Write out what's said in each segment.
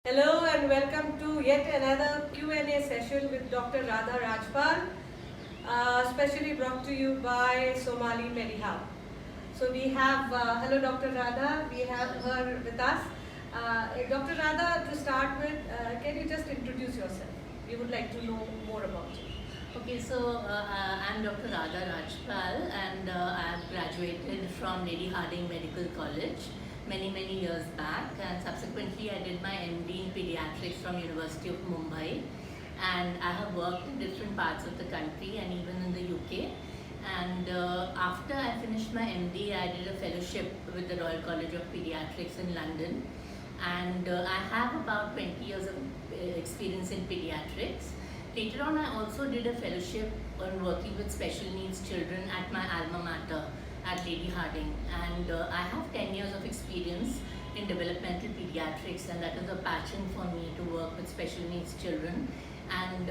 Hello and welcome to yet another Q&A session with Dr. Radha Rajpal, specially brought to you by Somali Medihub. So we have, hello Dr. Radha, we have her with us. Dr. Radha, to start with, can you just introduce yourself? We would like to know more about you. Okay, so I'm Dr. Radha Rajpal and I have graduated from Lady Hardinge Medical College many years back, and subsequently I did my MD in Pediatrics from University of Mumbai, and I have worked in different parts of the country and even in the UK. And after I finished my MD, I did a fellowship with the Royal College of Pediatrics in London, and I have about 20 years of experience in pediatrics. Later on, I also did a fellowship on working with special needs children at my alma mater at Lady Hardinge, and I have 10 years of experience in developmental pediatrics, and that is a passion for me to work with special needs children. And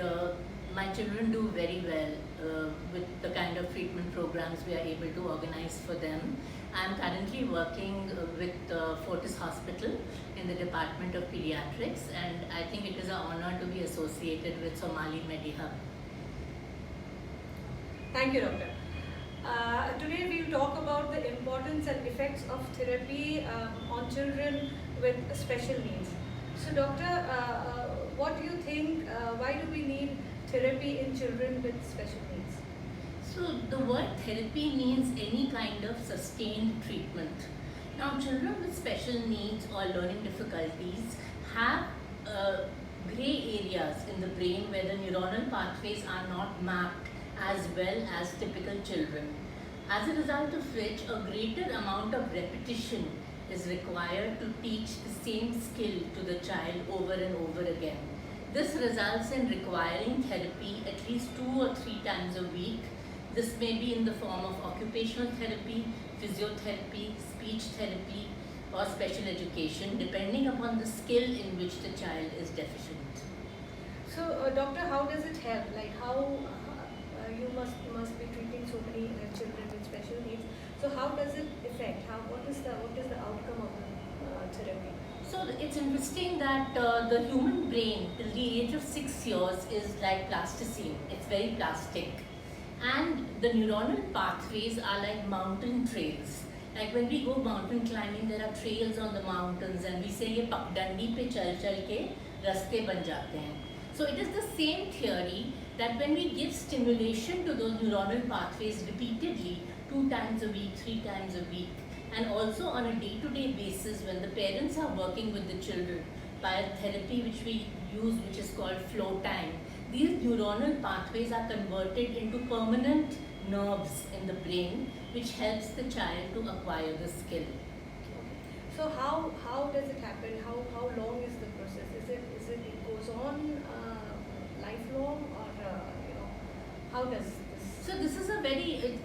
my children do very well with the kind of treatment programs we are able to organize for them. I am currently working with Fortis Hospital in the Department of Pediatrics, and I think it is an honor to be associated with Somali Medihub. Thank you, Doctor. Today we will talk about the importance and effects of therapy on children with special needs. So Doctor, what do you think, why do we need therapy in children with special needs? So the word therapy means any kind of sustained treatment. Now, children with special needs or learning difficulties have grey areas in the brain where the neuronal pathways are not mapped as well as typical children. As a result of which, a greater amount of repetition is required to teach the same skill to the child over and over again. This results in requiring therapy at least 2 or 3 times a week. This may be in the form of occupational therapy, physiotherapy, speech therapy, or special education, depending upon the skill in which the child is deficient. So, Doctor, how does it help? Like, how you must be treating so many children with special needs. So, how does it affect? What is the outcome of the therapy? So it's interesting that the human brain till the age of 6 years is like plasticine. It's very plastic. And the neuronal pathways are like mountain trails. Like when we go mountain climbing, there are trails on the mountains, and we say, "ये पगडंडी पे चल के रास्ते बन जाते हैं." So it is the same theory that when we give stimulation to those neuronal pathways repeatedly, 2 times a week, 3 times a week, and also on a day-to-day basis when the parents are working with the children by a therapy which we use, which is called flow time, these neuronal pathways are converted into permanent nerves in the brain, which helps the child to acquire the skill. So how does it happen? How long is the process? It goes on lifelong, or how does this? So this is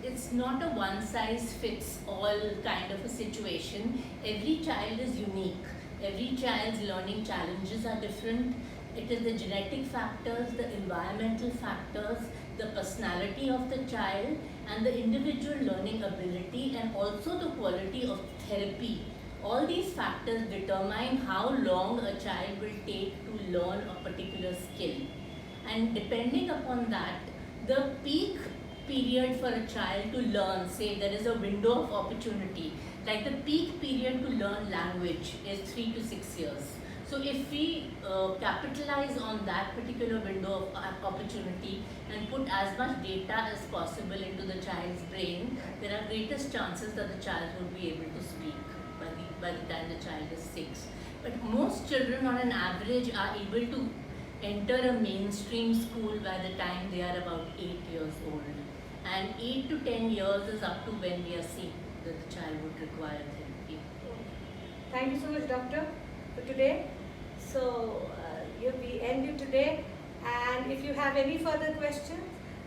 it's not a one-size-fits-all kind of a situation. Every child is unique. Every child's learning challenges are different. It is the genetic factors, the environmental factors, the personality of the child, and the individual learning ability, and also the quality of therapy. All these factors determine how long a child will take to learn a particular skill. And depending upon that, the peak period for a child to learn, say there is a window of opportunity, like the peak period to learn language is 3 to 6 years. So if we capitalize on that particular window of opportunity and put as much data as possible into the child's brain, there are greatest chances that the child would be able to speak by the time the child is 6. But most children on an average are able to enter a mainstream school by the time they are about 8 years old. And 8 to 10 years is up to when we are seeing that the child would require therapy. Thank you so much, Doctor, for today. So we end it today, and if you have any further questions,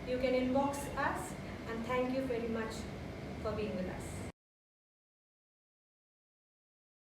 you can inbox us, and thank you very much for being with us.